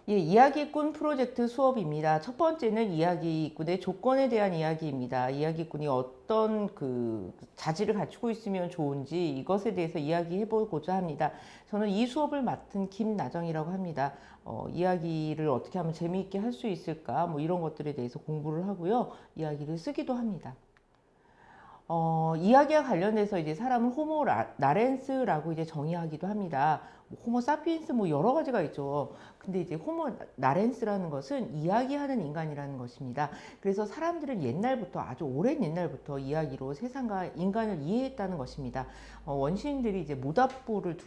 예, 이야기꾼 프로젝트 수업입니다. 첫 번째는 이야기꾼의 조건에 대한 이야기입니다. 이야기꾼이 어떤 자질을 갖추고 있으면 좋은지 이것에 대해서 이야기해 보고자 합니다. 저는 이 수업을 맡은 김나정이라고 합니다. 이야기를 어떻게 하면 재미있게 할 수 있을까? 뭐 이런 것들에 대해서 공부를 하고요. 이야기를 쓰기도 합니다. 이야기와 관련해서 이제 사람을 호모 나렌스라고 이제 정의하기도 합니다. 뭐 호모 사피엔스 뭐 여러 가지가 있죠. 근데 이제 호모 나렌스라는 것은 이야기하는 인간이라는 것입니다. 그래서 사람들은 옛날부터 아주 오랜 옛날부터 이야기로 세상과 인간을 이해했다는 것입니다. 원시인들이 이제 모닥불을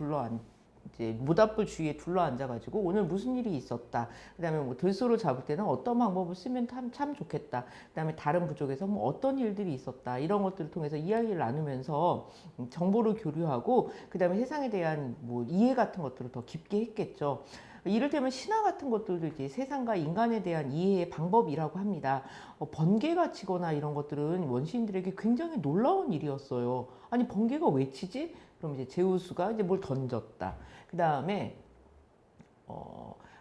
이제 모닥불 주위에 둘러앉아가지고 오늘 무슨 일이 있었다. 그다음에 뭐 들소를 잡을 때는 어떤 방법을 쓰면 참 좋겠다. 그다음에 다른 부족에서 뭐 어떤 일들이 있었다. 이런 것들을 통해서 이야기를 나누면서 정보를 교류하고 그다음에 세상에 대한 뭐 이해 같은 것들을 더 깊게 했겠죠. 이를테면 신화 같은 것들도 이제 세상과 인간에 대한 이해의 방법이라고 합니다. 번개가 치거나 이런 것들은 원시인들에게 굉장히 놀라운 일이었어요. 아니 번개가 왜 치지? 그럼 이제 제우스가 이제 뭘 던졌다. 그 다음에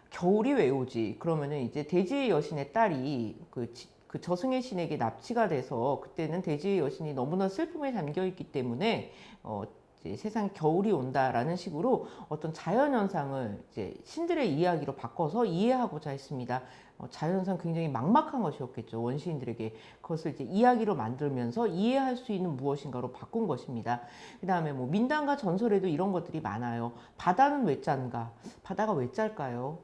겨울이 왜 오지? 그러면은 이제 대지의 여신의 딸이 그 저승의 신에게 납치가 돼서 그때는 대지의 여신이 너무나 슬픔에 잠겨 있기 때문에 이제 세상에 겨울이 온다라는 식으로 어떤 자연현상을 이제 신들의 이야기로 바꿔서 이해하고자 했습니다. 자연현상 굉장히 막막한 것이었겠죠. 원시인들에게 그것을 이제 이야기로 만들면서 이해할 수 있는 무엇인가로 바꾼 것입니다. 그 다음에 뭐 민담과 전설에도 이런 것들이 많아요. 바다는 왜 짠가? 바다가 왜 짤까요?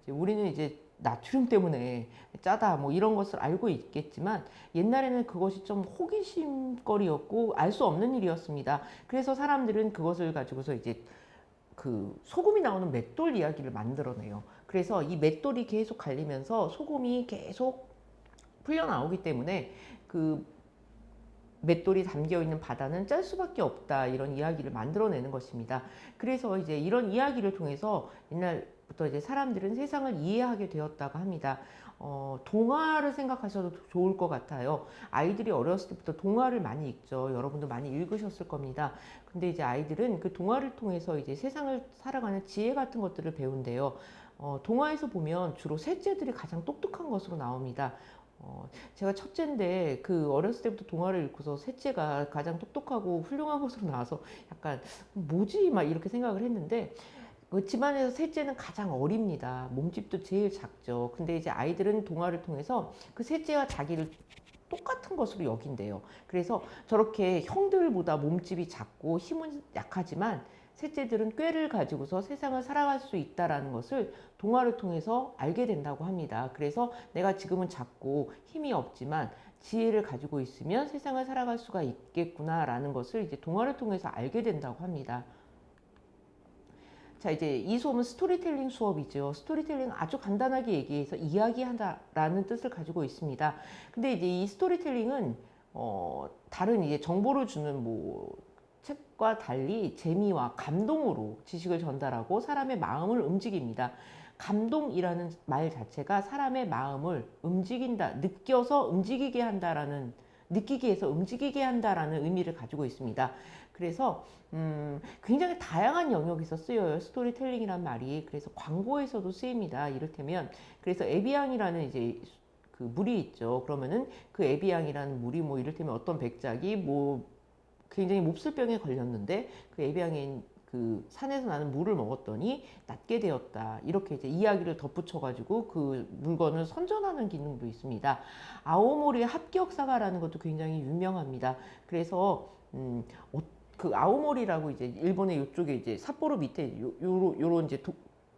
이제 우리는 이제 나트륨 때문에 짜다 뭐 이런 것을 알고 있겠지만 옛날에는 그것이 좀 호기심거리였고 알 수 없는 일이었습니다. 그래서 사람들은 그것을 가지고서 이제 그 소금이 나오는 맷돌 이야기를 만들어내요. 그래서 이 맷돌이 계속 갈리면서 소금이 계속 풀려 나오기 때문에 그 맷돌이 담겨 있는 바다는 짤 수밖에 없다 이런 이야기를 만들어내는 것입니다. 그래서 이제 이런 이야기를 통해서 옛날부터 이제 사람들은 세상을 이해하게 되었다고 합니다. 동화를 생각하셔도 좋을 것 같아요. 아이들이 어렸을 때부터 동화를 많이 읽죠. 여러분도 많이 읽으셨을 겁니다. 근데 이제 아이들은 그 동화를 통해서 이제 세상을 살아가는 지혜 같은 것들을 배운대요. 동화에서 보면 주로 셋째들이 가장 똑똑한 것으로 나옵니다. 제가 첫째인데 그 어렸을 때부터 동화를 읽고서 셋째가 가장 똑똑하고 훌륭한 것으로 나와서 약간 뭐지? 막 이렇게 생각을 했는데 그 집안에서 셋째는 가장 어립니다. 몸집도 제일 작죠. 근데 이제 아이들은 동화를 통해서 그 셋째와 자기를 똑같은 것으로 여긴대요. 그래서 저렇게 형들보다 몸집이 작고 힘은 약하지만 셋째들은 꾀를 가지고서 세상을 살아갈 수 있다라는 것을 동화를 통해서 알게 된다고 합니다. 그래서 내가 지금은 작고 힘이 없지만 지혜를 가지고 있으면 세상을 살아갈 수가 있겠구나라는 것을 이제 동화를 통해서 알게 된다고 합니다. 자, 이제 이 수업은 스토리텔링 수업이죠. 스토리텔링 아주 간단하게 얘기해서 이야기한다라는 뜻을 가지고 있습니다. 근데 이제 이 스토리텔링은 다른 이제 정보를 주는 뭐 책과 달리 재미와 감동으로 지식을 전달하고 사람의 마음을 움직입니다. 감동이라는 말 자체가 사람의 마음을 움직인다, 느껴서 움직이게 한다라는 느끼게 해서 움직이게 한다라는 의미를 가지고 있습니다. 그래서 굉장히 다양한 영역에서 쓰여요. 스토리텔링이란 말이. 그래서 광고에서도 쓰입니다. 이를테면 그래서 에비앙이라는 이제 그 물이 있죠. 그러면은 그 에비앙이라는 물이 뭐 이를테면 어떤 백작이 뭐 굉장히 몹쓸병에 걸렸는데 그 에비앙인 그 산에서 나는 물을 먹었더니 낫게 되었다. 이렇게 이제 이야기를 덧붙여가지고 그 물건을 선전하는 기능도 있습니다. 아오모리의 합격사과라는 것도 굉장히 유명합니다. 그래서 그 아오모리라고 이제 일본의 이쪽에 이제 삿포로 밑에 요런 이제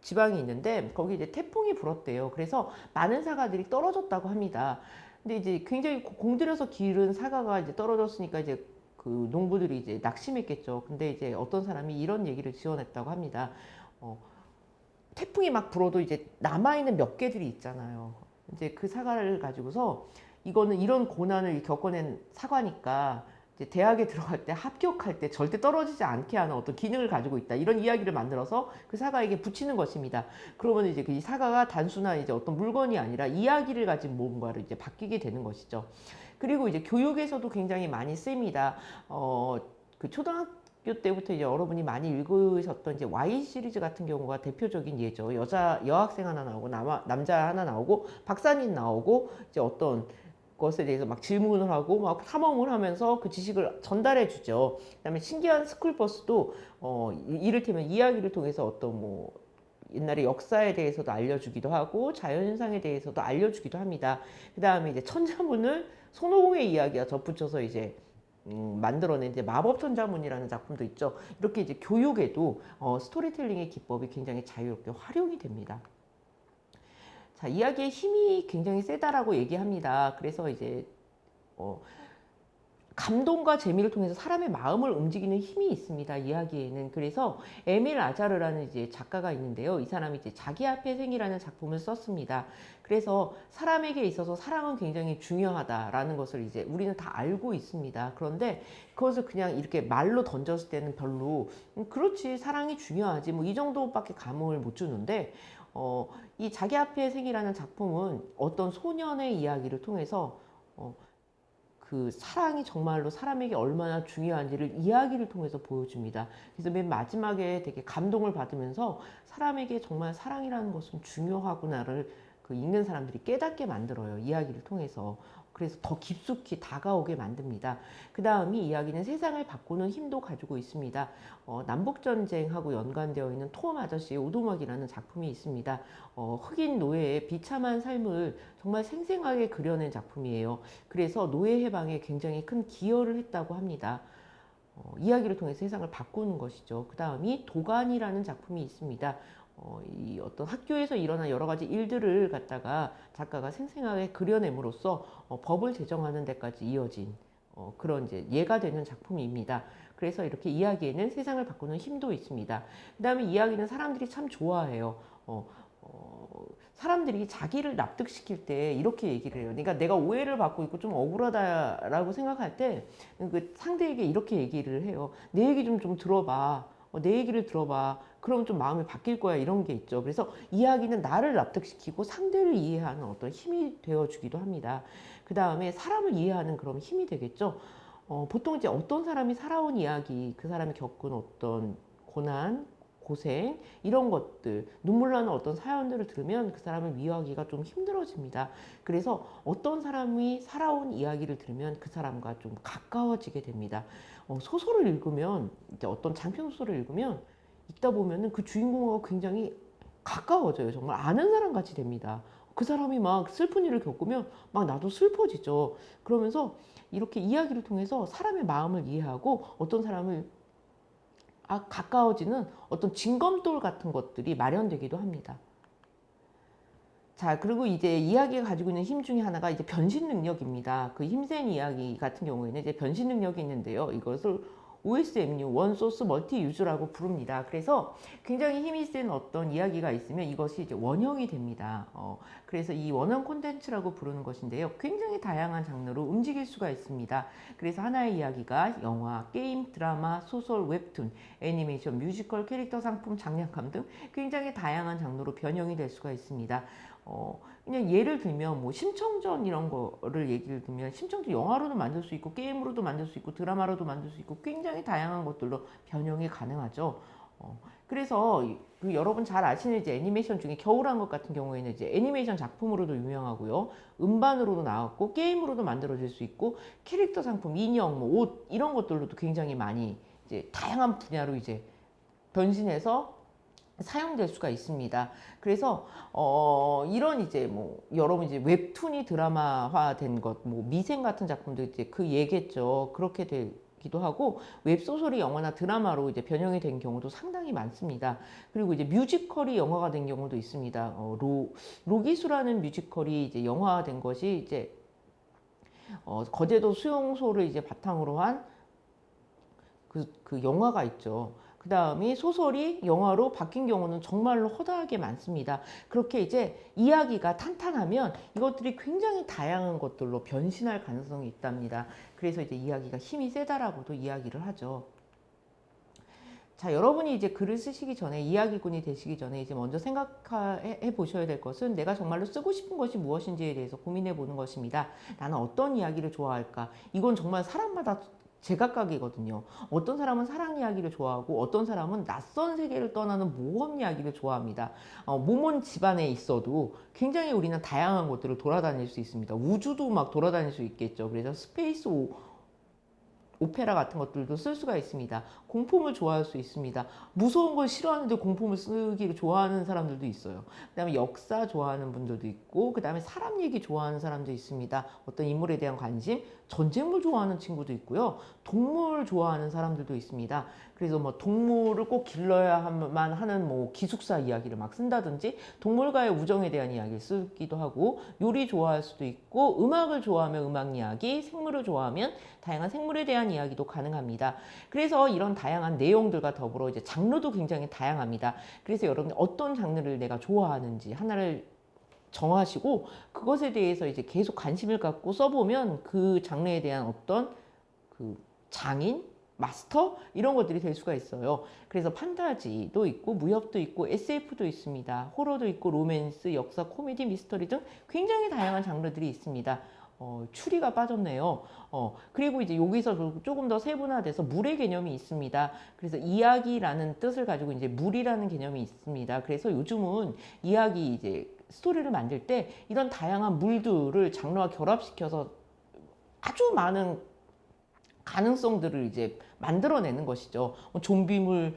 지방이 있는데 거기 이제 태풍이 불었대요. 그래서 많은 사과들이 떨어졌다고 합니다. 근데 이제 굉장히 공들여서 기른 사과가 이제 떨어졌으니까 이제 그 농부들이 이제 낙심했겠죠. 근데 이제 어떤 사람이 이런 얘기를 지어냈다고 합니다. 태풍이 막 불어도 이제 남아있는 몇 개들이 있잖아요. 이제 그 사과를 가지고서 이거는 이런 고난을 겪어낸 사과니까 이제 대학에 들어갈 때 합격할 때 절대 떨어지지 않게 하는 어떤 기능을 가지고 있다. 이런 이야기를 만들어서 그 사과에게 붙이는 것입니다. 그러면 이제 그 이 사과가 단순한 이제 어떤 물건이 아니라 이야기를 가진 뭔가를 이제 바뀌게 되는 것이죠. 그리고 이제 교육에서도 굉장히 많이 쓰입니다. 그 초등학교 때부터 이제 여러분이 많이 읽으셨던 이제 Y 시리즈 같은 경우가 대표적인 예죠. 여학생 하나 나오고 남자 하나 나오고 박사님 나오고 이제 어떤 것에 대해서 막 질문을 하고 막 탐험을 하면서 그 지식을 전달해 주죠. 그다음에 신기한 스쿨버스도 이를테면 이야기를 통해서 어떤 뭐 옛날에 역사에 대해서도 알려주기도 하고 자연현상에 대해서도 알려주기도 합니다. 그 다음에 이제 천자문을 손오공의 이야기와 덧붙여서 이제 만들어낸 이제 마법천자문이라는 작품도 있죠. 이렇게 이제 교육에도 스토리텔링의 기법이 굉장히 자유롭게 활용이 됩니다. 자, 이야기의 힘이 굉장히 세다라고 얘기합니다. 그래서 이제 감동과 재미를 통해서 사람의 마음을 움직이는 힘이 있습니다. 이야기에는. 그래서 에밀 아자르라는 이제 작가가 있는데요. 이 사람이 이제 자기 앞의 생이라는 작품을 썼습니다. 그래서 사람에게 있어서 사랑은 굉장히 중요하다라는 것을 이제 우리는 다 알고 있습니다. 그런데 그것을 그냥 이렇게 말로 던졌을 때는 별로 그렇지 사랑이 중요하지 뭐 이 정도밖에 감흥을 못 주는데 이 자기 앞의 생이라는 작품은 어떤 소년의 이야기를 통해서 그 사랑이 정말로 사람에게 얼마나 중요한지를 이야기를 통해서 보여줍니다. 그래서 맨 마지막에 되게 감동을 받으면서 사람에게 정말 사랑이라는 것은 중요하구나를 그 읽는 사람들이 깨닫게 만들어요. 이야기를 통해서. 그래서 더 깊숙이 다가오게 만듭니다. 그 다음이 이야기는 세상을 바꾸는 힘도 가지고 있습니다. 남북전쟁하고 연관되어 있는 톰 아저씨의 오두막이라는 작품이 있습니다. 흑인 노예의 비참한 삶을 정말 생생하게 그려낸 작품이에요. 그래서 노예 해방에 굉장히 큰 기여를 했다고 합니다. 이야기를 통해 세상을 바꾸는 것이죠. 그 다음이 도간이라는 작품이 있습니다. 이 어떤 학교에서 일어난 여러 가지 일들을 갖다가 작가가 생생하게 그려냄으로써 법을 제정하는 데까지 이어진 그런 이제 예가 되는 작품입니다. 그래서 이렇게 이야기에는 세상을 바꾸는 힘도 있습니다. 그 다음에 이야기는 사람들이 참 좋아해요. 사람들이 자기를 납득시킬 때 이렇게 얘기를 해요. 그러니까 내가 오해를 받고 있고 좀 억울하다라고 생각할 때 그 상대에게 이렇게 얘기를 해요. 내 얘기 좀 들어봐. 내 얘기를 들어봐. 그럼 좀 마음이 바뀔 거야. 이런 게 있죠. 그래서 이야기는 나를 납득시키고 상대를 이해하는 어떤 힘이 되어주기도 합니다. 그 다음에 사람을 이해하는 그런 힘이 되겠죠. 보통 이제 어떤 사람이 살아온 이야기, 그 사람이 겪은 어떤 고난, 고생 이런 것들 눈물 나는 어떤 사연들을 들으면 그 사람을 위로하기가 좀 힘들어집니다. 그래서 어떤 사람이 살아온 이야기를 들으면 그 사람과 좀 가까워지게 됩니다. 소설을 읽으면 이제 어떤 장편 소설을 읽으면 읽다 보면은 그 주인공하고 굉장히 가까워져요. 정말 아는 사람 같이 됩니다. 그 사람이 막 슬픈 일을 겪으면 막 나도 슬퍼지죠. 그러면서 이렇게 이야기를 통해서 사람의 마음을 이해하고 어떤 사람을 가까워지는 어떤 징검돌 같은 것들이 마련되기도 합니다. 자, 그리고 이제 이야기가 가지고 있는 힘 중에 하나가 이제 변신 능력입니다. 그 힘센 이야기 같은 경우에는 이제 변신 능력이 있는데요. 이것을 OSMU, 원 소스 멀티 유즈라고 부릅니다. 그래서 굉장히 힘이 센 어떤 이야기가 있으면 이것이 이제 원형이 됩니다. 그래서 이 원형 콘텐츠라고 부르는 것인데요. 굉장히 다양한 장르로 움직일 수가 있습니다. 그래서 하나의 이야기가 영화, 게임, 드라마, 소설, 웹툰, 애니메이션, 뮤지컬, 캐릭터 상품, 장난감 등 굉장히 다양한 장르로 변형이 될 수가 있습니다. 그냥 예를 들면 뭐 심청전 이런 거를 얘기를 들면 심청전 영화로도 만들 수 있고 게임으로도 만들 수 있고 드라마로도 만들 수 있고 굉장히 다양한 것들로 변형이 가능하죠. 그래서 그 여러분 잘 아시는 이제 애니메이션 중에 겨울왕국 같은 경우에는 이제 애니메이션 작품으로도 유명하고요. 음반으로도 나왔고 게임으로도 만들어질 수 있고 캐릭터 상품, 인형, 뭐 옷 이런 것들로도 굉장히 많이 이제 다양한 분야로 이제 변신해서 사용될 수가 있습니다. 그래서 이런 이제 뭐 여러분 이제 웹툰이 드라마화된 것, 뭐 미생 같은 작품도 이제 그 예겠죠. 그렇게 되기도 하고 웹소설이 영화나 드라마로 이제 변형이 된 경우도 상당히 많습니다. 그리고 이제 뮤지컬이 영화가 된 경우도 있습니다. 로기수라는 뮤지컬이 이제 영화화된 것이 이제 거제도 수용소를 이제 바탕으로 한 그 영화가 있죠. 그 다음에 소설이 영화로 바뀐 경우는 정말로 허다하게 많습니다. 그렇게 이제 이야기가 탄탄하면 이것들이 굉장히 다양한 것들로 변신할 가능성이 있답니다. 그래서 이제 이야기가 힘이 세다라고도 이야기를 하죠. 자, 여러분이 이제 글을 쓰시기 전에 이야기꾼이 되시기 전에 이제 먼저 생각해 보셔야 될 것은 내가 정말로 쓰고 싶은 것이 무엇인지에 대해서 고민해 보는 것입니다. 나는 어떤 이야기를 좋아할까? 이건 정말 사람마다 제각각이거든요. 어떤 사람은 사랑 이야기를 좋아하고 어떤 사람은 낯선 세계를 떠나는 모험 이야기를 좋아합니다. 모몬 집안에 있어도 굉장히 우리는 다양한 곳들을 돌아다닐 수 있습니다. 우주도 막 돌아다닐 수 있겠죠. 그래서 스페이스 오페라 같은 것들도 쓸 수가 있습니다. 공포물 좋아할 수 있습니다. 무서운 걸 싫어하는데 공포물 쓰기를 좋아하는 사람들도 있어요. 그 다음에 역사 좋아하는 분들도 있고, 그 다음에 사람 얘기 좋아하는 사람도 있습니다. 어떤 인물에 대한 관심, 전쟁물 좋아하는 친구도 있고요. 동물 좋아하는 사람들도 있습니다. 그래서 뭐 동물을 꼭 길러야만 하는 뭐 기숙사 이야기를 막 쓴다든지, 동물과의 우정에 대한 이야기를 쓰기도 하고, 요리 좋아할 수도 있고, 음악을 좋아하면 음악 이야기, 생물을 좋아하면 다양한 생물에 대한 이야기도 가능합니다. 그래서 이런 다양한 내용들과 더불어 이제 장르도 굉장히 다양합니다. 그래서 여러분 어떤 장르를 내가 좋아하는지 하나를 정하시고 그것에 대해서 이제 계속 관심을 갖고 써보면 그 장르에 대한 어떤 그 장인, 마스터 이런 것들이 될 수가 있어요. 그래서 판타지도 있고 무협도 있고 SF도 있습니다. 호러도 있고 로맨스, 역사, 코미디, 미스터리 등 굉장히 다양한 장르들이 있습니다. 추리가 빠졌네요. 그리고 이제 여기서 조금 더 세분화돼서 물의 개념이 있습니다. 그래서 이야기라는 뜻을 가지고 이제 물이라는 개념이 있습니다. 그래서 요즘은 이야기 이제 스토리를 만들 때 이런 다양한 물들을 장르와 결합시켜서 아주 많은 가능성들을 이제 만들어내는 것이죠. 좀비물,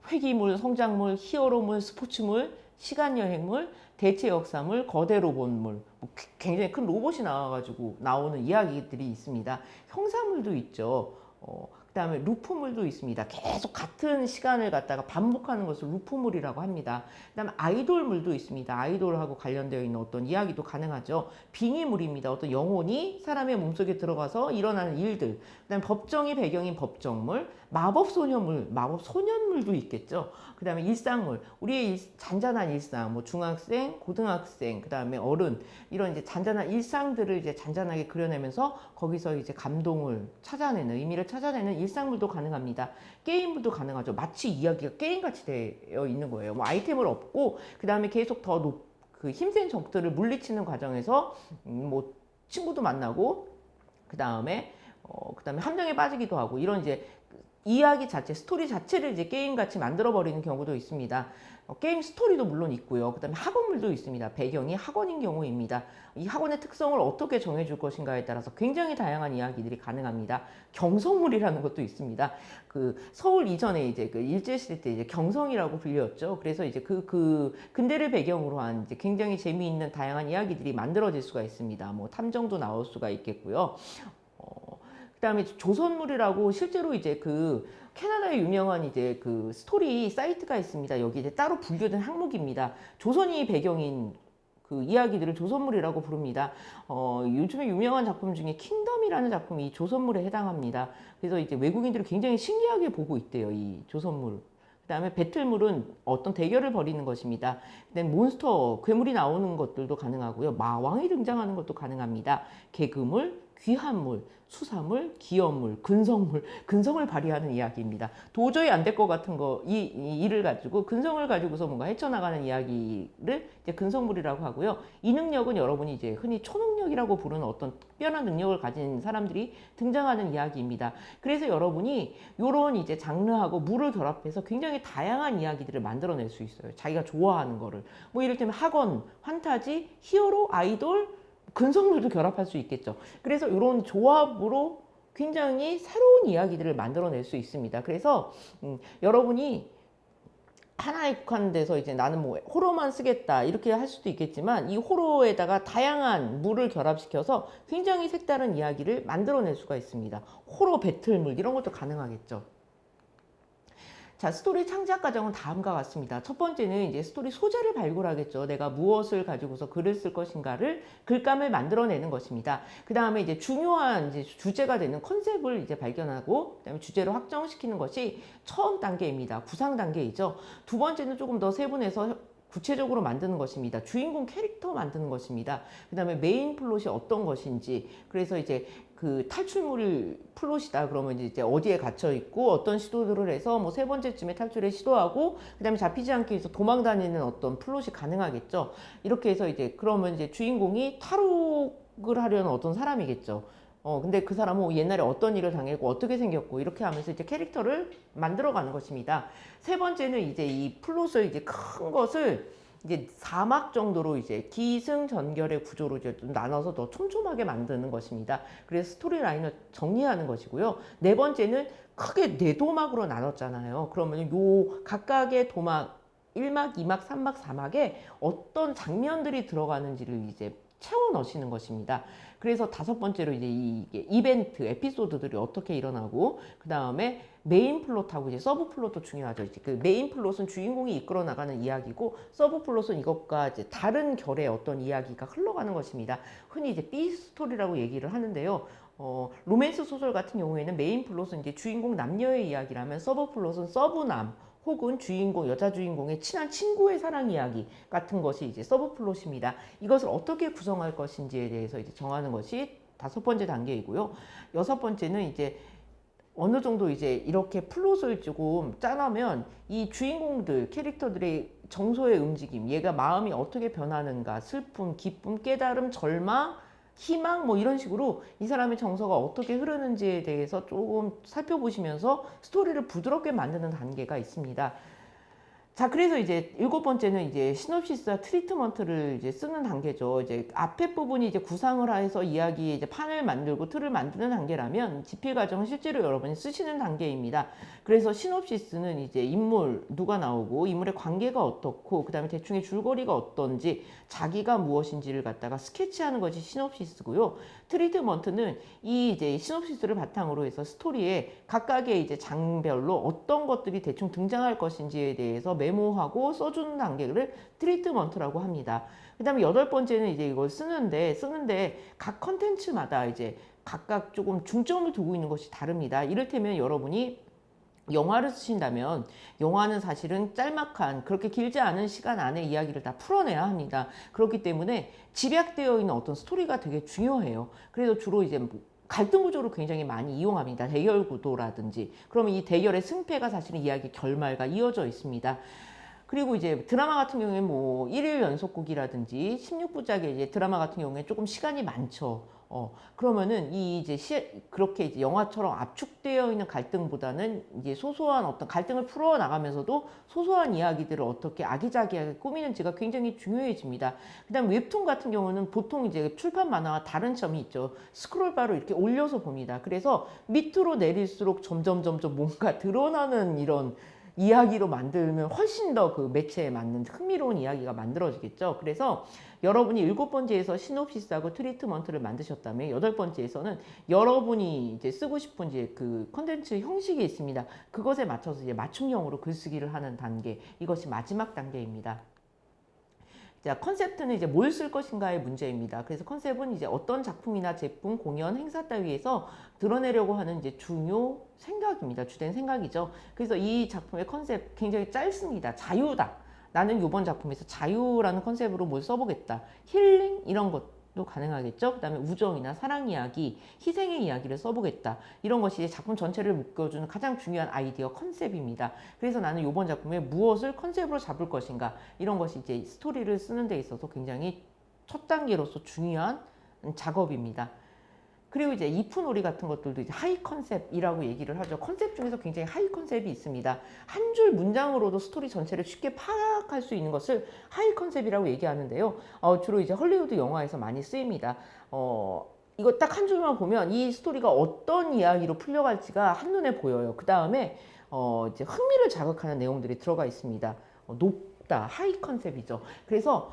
회기물, 성장물, 히어로물, 스포츠물, 시간여행물, 대체 역사물, 거대 로봇물, 뭐 굉장히 큰 로봇이 나와가지고 나오는 이야기들이 있습니다. 형사물도 있죠. 그 다음에 루프물도 있습니다. 계속 같은 시간을 갖다가 반복하는 것을 루프물이라고 합니다. 그 다음에 아이돌물도 있습니다. 아이돌하고 관련되어 있는 어떤 이야기도 가능하죠. 빙의물입니다. 어떤 영혼이 사람의 몸속에 들어가서 일어나는 일들. 그 다음에 법정이 배경인 법정물, 마법소녀물, 마법소년물도 있겠죠. 그 다음에 일상물, 우리의 잔잔한 일상, 뭐 중학생, 고등학생, 그 다음에 어른, 이런 이제 잔잔한 일상들을 이제 잔잔하게 그려내면서 거기서 이제 감동을 찾아내는, 의미를 찾아내는 일상물도 가능합니다. 게임물도 가능하죠. 마치 이야기가 게임같이 되어 있는 거예요. 뭐 아이템을 얻고, 그 다음에 계속 더 그 힘센 적들을 물리치는 과정에서 뭐 친구도 만나고, 그 다음에 함정에 빠지기도 하고, 이런 이제 이야기 자체, 스토리 자체를 이제 게임같이 만들어버리는 경우도 있습니다. 게임 스토리도 물론 있고요. 그 다음에 학원물도 있습니다. 배경이 학원인 경우입니다. 이 학원의 특성을 어떻게 정해줄 것인가에 따라서 굉장히 다양한 이야기들이 가능합니다. 경성물이라는 것도 있습니다. 그 서울 이전에 이제 그 일제시대 때 이제 경성이라고 불렸죠. 그래서 이제 그 근대를 배경으로 한 이제 굉장히 재미있는 다양한 이야기들이 만들어질 수가 있습니다. 뭐 탐정도 나올 수가 있겠고요. 그다음에 조선물이라고 실제로 이제 그 캐나다의 유명한 이제 그 스토리 사이트가 있습니다. 여기 이제 따로 분류된 항목입니다. 조선이 배경인 그 이야기들을 조선물이라고 부릅니다. 요즘에 유명한 작품 중에 킹덤이라는 작품이 조선물에 해당합니다. 그래서 이제 외국인들이 굉장히 신기하게 보고 있대요, 이 조선물. 그 다음에 배틀물은 어떤 대결을 벌이는 것입니다. 그다음에 몬스터, 괴물이 나오는 것들도 가능하고요. 마왕이 등장하는 것도 가능합니다. 개그물, 귀한물, 수사물, 기업물, 근성을 발휘하는 이야기입니다. 도저히 안 될 것 같은 거, 이 일을 가지고 근성을 가지고서 뭔가 헤쳐나가는 이야기를 이제 근성물이라고 하고요. 이 능력은 여러분이 이제 흔히 초능력이라고 부르는 어떤 특별한 능력을 가진 사람들이 등장하는 이야기입니다. 그래서 여러분이 이런 이제 장르하고 물을 결합해서 굉장히 다양한 이야기들을 만들어낼 수 있어요. 자기가 좋아하는 거를. 뭐 이를테면 학원, 환타지, 히어로, 아이돌, 근성물도 결합할 수 있겠죠. 그래서 이런 조합으로 굉장히 새로운 이야기들을 만들어낼 수 있습니다. 그래서 여러분이 하나에 국한돼서 이제 나는 뭐 호러만 쓰겠다 이렇게 할 수도 있겠지만 이 호러에다가 다양한 물을 결합시켜서 굉장히 색다른 이야기를 만들어낼 수가 있습니다. 호러 배틀물 이런 것도 가능하겠죠. 자, 스토리 창작 과정은 다음과 같습니다. 첫 번째는 이제 스토리 소재를 발굴하겠죠. 내가 무엇을 가지고서 글을 쓸 것인가를 글감을 만들어내는 것입니다. 그 다음에 이제 중요한 이제 주제가 되는 컨셉을 이제 발견하고, 그다음에 주제로 확정시키는 것이 처음 단계입니다. 구상 단계이죠. 두 번째는 조금 더 세분해서 구체적으로 만드는 것입니다. 주인공 캐릭터 만드는 것입니다. 그 다음에 메인 플롯이 어떤 것인지, 그래서 이제 그 탈출물 플롯이다 그러면 이제 어디에 갇혀 있고 어떤 시도들을 해서 뭐 세 번째쯤에 탈출에 시도하고 그다음에 잡히지 않기 위해서 도망 다니는 어떤 플롯이 가능하겠죠. 이렇게 해서 이제 그러면 이제 주인공이 탈옥을 하려는 어떤 사람이겠죠. 근데 그 사람은 옛날에 어떤 일을 당했고 어떻게 생겼고 이렇게 하면서 이제 캐릭터를 만들어가는 것입니다. 세 번째는 이제 이 플롯을 이제 큰 것을 이제 4막 정도로 이제 기승전결의 구조로 이제 좀 나눠서 더 촘촘하게 만드는 것입니다. 그래서 스토리라인을 정리하는 것이고요. 네 번째는 크게 네 도막으로 나눴잖아요. 그러면 요 각각의 도막 1막, 2막, 3막, 4막에 어떤 장면들이 들어가는지를 이제 채워 넣으시는 것입니다. 그래서 다섯 번째로 이제 이게 이벤트, 에피소드들이 어떻게 일어나고, 그 다음에 메인 플롯하고 이제 서브 플롯도 중요하죠. 이제 그 메인 플롯은 주인공이 이끌어 나가는 이야기고, 서브 플롯은 이것과 이제 다른 결의 어떤 이야기가 흘러가는 것입니다. 흔히 이제 B 스토리라고 얘기를 하는데요. 로맨스 소설 같은 경우에는 메인 플롯은 이제 주인공 남녀의 이야기라면 서브 플롯은 서브남 혹은 주인공, 여자 주인공의 친한 친구의 사랑 이야기 같은 것이 이제 서브 플롯입니다. 이것을 어떻게 구성할 것인지에 대해서 이제 정하는 것이 다섯 번째 단계이고요. 여섯 번째는 이제 어느 정도 이제 이렇게 플롯을 조금 짜놓으면 이 주인공들, 캐릭터들의 정서의 움직임, 얘가 마음이 어떻게 변하는가, 슬픔, 기쁨, 깨달음, 절망, 희망 뭐 이런 식으로 이 사람의 정서가 어떻게 흐르는지에 대해서 조금 살펴보시면서 스토리를 부드럽게 만드는 단계가 있습니다. 자, 그래서 이제 일곱 번째는 이제 시놉시스와 트리트먼트를 이제 쓰는 단계죠. 이제 앞에 부분이 이제 구상을 해서 이야기의 이제 판을 만들고 틀을 만드는 단계라면 집필 과정은 실제로 여러분이 쓰시는 단계입니다. 그래서 시놉시스는 이제 인물 누가 나오고 인물의 관계가 어떻고 그다음에 대충의 줄거리가 어떤지 자기가 무엇인지를 갖다가 스케치하는 것이 시놉시스고요. 트리트먼트는 이 이제 시놉시스를 바탕으로 해서 스토리에 각각의 이제 장별로 어떤 것들이 대충 등장할 것인지에 대해서 메모하고 써주는 단계를 트리트먼트라고 합니다. 그 다음에 여덟 번째는 이제 이걸 쓰는데 각 컨텐츠마다 이제 각각 조금 중점을 두고 있는 것이 다릅니다. 이를테면 여러분이 영화를 쓰신다면 영화는 사실은 짤막한 그렇게 길지 않은 시간 안에 이야기를 다 풀어내야 합니다. 그렇기 때문에 집약되어 있는 어떤 스토리가 되게 중요해요. 그래서 주로 이제 갈등 구조를 굉장히 많이 이용합니다. 대결 구도라든지. 그러면 이 대결의 승패가 사실은 이야기 결말과 이어져 있습니다. 그리고 이제 드라마 같은 경우에는 뭐 1일 연속극이라든지 16부작의 이제 드라마 같은 경우에 조금 시간이 많죠. 그러면은 이 이제 그렇게 이제 영화처럼 압축되어 있는 갈등보다는 이제 소소한 어떤 갈등을 풀어 나가면서도 소소한 이야기들을 어떻게 아기자기하게 꾸미는지가 굉장히 중요해집니다. 그다음 웹툰 같은 경우는 보통 이제 출판 만화와 다른 점이 있죠. 스크롤바로 이렇게 올려서 봅니다. 그래서 밑으로 내릴수록 점점 뭔가 드러나는 이런 이야기로 만들면 훨씬 더 그 매체에 맞는 흥미로운 이야기가 만들어지겠죠. 그래서 여러분이 일곱 번째에서 시놉시스하고 트리트먼트를 만드셨다면 여덟 번째에서는 여러분이 이제 쓰고 싶은 이제 그 컨텐츠 형식이 있습니다. 그것에 맞춰서 이제 맞춤형으로 글쓰기를 하는 단계, 이것이 마지막 단계입니다. 자, 컨셉트는 이제 뭘 쓸 것인가의 문제입니다. 그래서 컨셉은 이제 어떤 작품이나 제품, 공연, 행사 따위에서 드러내려고 하는 이제 중요 생각입니다. 주된 생각이죠. 그래서 이 작품의 컨셉 굉장히 짧습니다. 자유다. 나는 이번 작품에서 자유라는 컨셉으로 뭘 써보겠다. 힐링 이런 것도 가능하겠죠. 그 다음에 우정이나 사랑 이야기, 희생의 이야기를 써보겠다. 이런 것이 작품 전체를 묶어주는 가장 중요한 아이디어 컨셉입니다. 그래서 나는 이번 작품에 무엇을 컨셉으로 잡을 것인가. 이런 것이 이제 스토리를 쓰는 데 있어서 굉장히 첫 단계로서 중요한 작업입니다. 그리고 이제 이프놀이 같은 것들도 이제 하이 컨셉이라고 얘기를 하죠. 컨셉 중에서 굉장히 하이 컨셉이 있습니다. 한 줄 문장으로도 스토리 전체를 쉽게 파악할 수 있는 것을 하이 컨셉이라고 얘기하는데요. 주로 이제 헐리우드 영화에서 많이 쓰입니다. 이거 딱 한 줄만 보면 이 스토리가 어떤 이야기로 풀려갈지가 한눈에 보여요. 그 다음에 이제 흥미를 자극하는 내용들이 들어가 있습니다. 높다, 하이 컨셉이죠. 그래서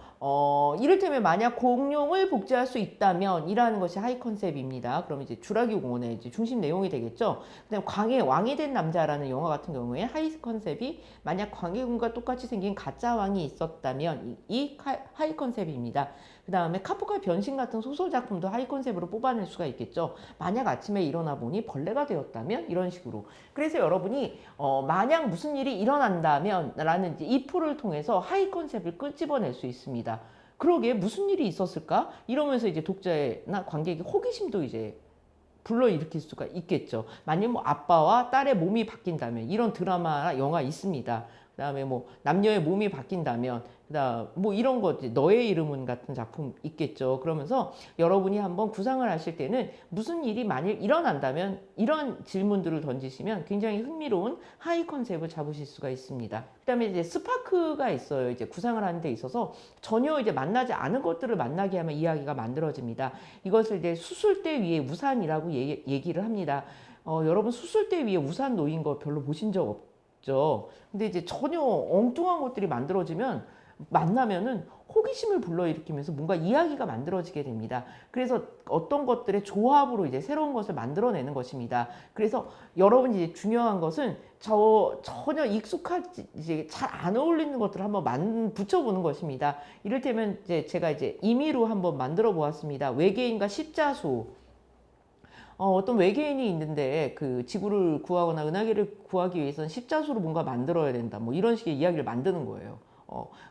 이를테면 만약 공룡을 복제할 수 있다면 이라는 것이 하이 컨셉입니다. 그럼 이제 주라기 공원의 이제 중심 내용이 되겠죠. 그다음 왕이 된 남자라는 영화 같은 경우에 하이 컨셉이 만약 광해군과 똑같이 생긴 가짜 왕이 있었다면 이 하이 컨셉입니다. 그 다음에 카프카 변신 같은 소설 작품도 하이 컨셉으로 뽑아낼 수가 있겠죠. 만약 아침에 일어나 보니 벌레가 되었다면 이런 식으로. 그래서 여러분이 만약 무슨 일이 일어난다면 라는 이제 if를 통해서 하이 컨셉을 끄집어낼 수 있습니다. 그러게 무슨 일이 있었을까? 이러면서 이제 독자나 관객의 호기심도 이제 불러일으킬 수가 있겠죠. 만약 뭐 아빠와 딸의 몸이 바뀐다면 이런 드라마나 영화 있습니다. 그다음에 뭐 남녀의 몸이 바뀐다면, 그다음 뭐 이런 거, 너의 이름은 같은 작품 있겠죠. 그러면서 여러분이 한번 구상을 하실 때는 무슨 일이 만일 일어난다면 이런 질문들을 던지시면 굉장히 흥미로운 하이 컨셉을 잡으실 수가 있습니다. 그다음에 이제 스파크가 있어요. 이제 구상을 하는 데 있어서 전혀 이제 만나지 않은 것들을 만나게 하면 이야기가 만들어집니다. 이것을 이제 수술대 위에 우산이라고 얘기를 합니다. 여러분 수술대 위에 우산 놓인 거 별로 보신 적 없죠? 근데 이제 전혀 엉뚱한 것들이 만들어지면, 만나면은 호기심을 불러일으키면서 뭔가 이야기가 만들어지게 됩니다. 그래서 어떤 것들의 조합으로 이제 새로운 것을 만들어내는 것입니다. 그래서 여러분이 이제 중요한 것은 전혀 익숙하지, 이제 잘 안 어울리는 것들을 한번 붙여보는 것입니다. 이를테면 이제 제가 이제 임의로 한번 만들어 보았습니다. 외계인과 십자수. 어떤 외계인이 있는데 그 지구를 구하거나 은하계를 구하기 위해서는 십자수로 뭔가 만들어야 된다. 뭐 이런 식의 이야기를 만드는 거예요.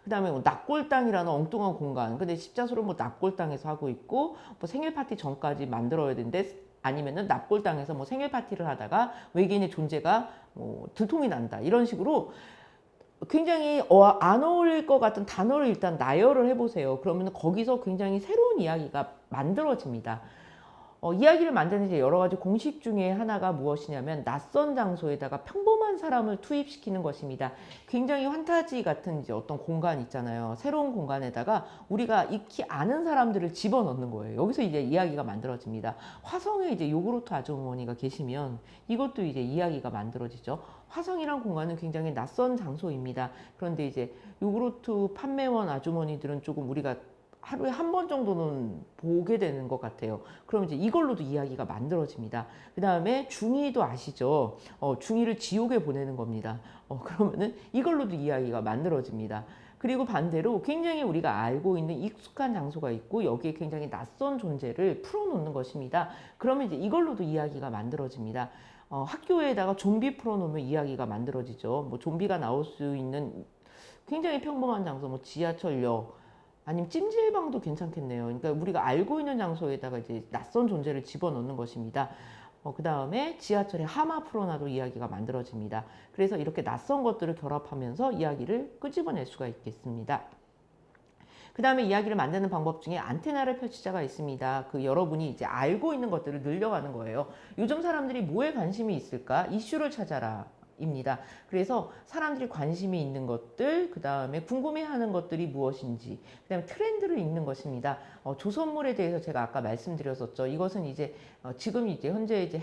그 다음에 뭐 납골당이라는 엉뚱한 공간. 근데 십자수를 뭐 납골당에서 하고 있고, 뭐 생일 파티 전까지 만들어야 되는데, 아니면은 납골당에서 뭐 생일 파티를 하다가 외계인의 존재가 뭐 들통이 난다. 이런 식으로 굉장히 안 어울릴 것 같은 단어를 일단 나열을 해보세요. 그러면 거기서 굉장히 새로운 이야기가 만들어집니다. 이야기를 만드는 이제 여러 가지 공식 중에 하나가 무엇이냐면 낯선 장소에다가 평범한 사람을 투입시키는 것입니다. 굉장히 환타지 같은 이제 어떤 공간 있잖아요. 새로운 공간에다가 우리가 익히 아는 사람들을 집어넣는 거예요. 여기서 이제 이야기가 만들어집니다. 화성에 이제 요구르트 아주머니가 계시면 이것도 이제 이야기가 만들어지죠. 화성이란 공간은 굉장히 낯선 장소입니다. 그런데 이제 요구르트 판매원 아주머니들은 조금 우리가 하루에 한 번 정도는 보게 되는 것 같아요. 그럼 이제 이걸로도 이야기가 만들어집니다. 그 다음에 중이도 아시죠? 중이를 지옥에 보내는 겁니다. 그러면은 이걸로도 이야기가 만들어집니다. 그리고 반대로 굉장히 우리가 알고 있는 익숙한 장소가 있고 여기에 굉장히 낯선 존재를 풀어놓는 것입니다. 그러면 이제 이걸로도 이야기가 만들어집니다. 학교에다가 좀비 풀어놓으면 이야기가 만들어지죠. 뭐 좀비가 나올 수 있는 굉장히 평범한 장소, 뭐 지하철역, 아니면 찜질방도 괜찮겠네요. 그러니까 우리가 알고 있는 장소에다가 이제 낯선 존재를 집어넣는 것입니다. 그 다음에 지하철에 하마 풀어놔도 이야기가 만들어집니다. 그래서 이렇게 낯선 것들을 결합하면서 이야기를 끄집어낼 수가 있겠습니다. 그 다음에 이야기를 만드는 방법 중에 안테나를 펼치자가 있습니다. 그 여러분이 이제 알고 있는 것들을 늘려가는 거예요. 요즘 사람들이 뭐에 관심이 있을까? 이슈를 찾아라. 입니다. 그래서 사람들이 관심이 있는 것들, 그 다음에 궁금해하는 것들이 무엇인지, 그 다음에 트렌드를 읽는 것입니다. 조선물에 대해서 제가 아까 말씀드렸었죠. 이것은 이제 지금 이제 현재 이제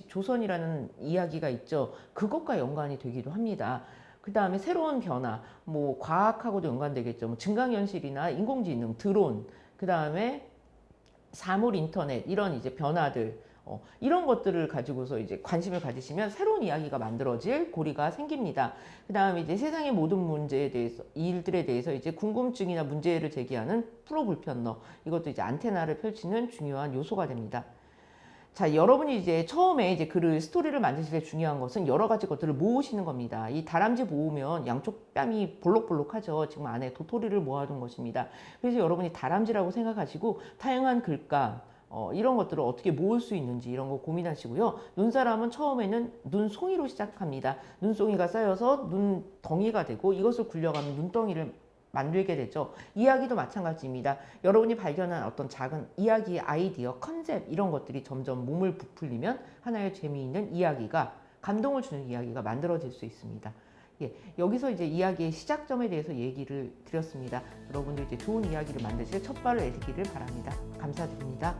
조선이라는 이야기가 있죠. 그것과 연관이 되기도 합니다. 그 다음에 새로운 변화, 뭐 과학하고도 연관되겠죠. 뭐 증강현실이나 인공지능, 드론, 그 다음에 사물 인터넷, 이런 이제 변화들. 이런 것들을 가지고서 이제 관심을 가지시면 새로운 이야기가 만들어질 고리가 생깁니다. 그 다음에 이제 세상의 모든 문제에 대해서, 일들에 대해서 이제 궁금증이나 문제를 제기하는 프로불편러. 이것도 이제 안테나를 펼치는 중요한 요소가 됩니다. 자, 여러분이 이제 처음에 이제 스토리를 만드실 때 중요한 것은 여러 가지 것들을 모으시는 겁니다. 이 다람쥐 모으면 양쪽 뺨이 볼록볼록하죠. 지금 안에 도토리를 모아둔 것입니다. 그래서 여러분이 다람쥐라고 생각하시고 다양한 글감, 이런 것들을 어떻게 모을 수 있는지 이런 거 고민하시고요. 눈사람은 처음에는 눈송이로 시작합니다. 눈송이가 쌓여서 눈덩이가 되고 이것을 굴려가면 눈덩이를 만들게 되죠. 이야기도 마찬가지입니다. 여러분이 발견한 어떤 작은 이야기의 아이디어, 컨셉 이런 것들이 점점 몸을 부풀리면 하나의 재미있는 이야기가, 감동을 주는 이야기가 만들어질 수 있습니다. 예, 여기서 이제 이야기의 시작점에 대해서 얘기를 드렸습니다. 여러분들 이제 좋은 이야기를 만드실 첫 발을 내딛기를 바랍니다. 감사드립니다.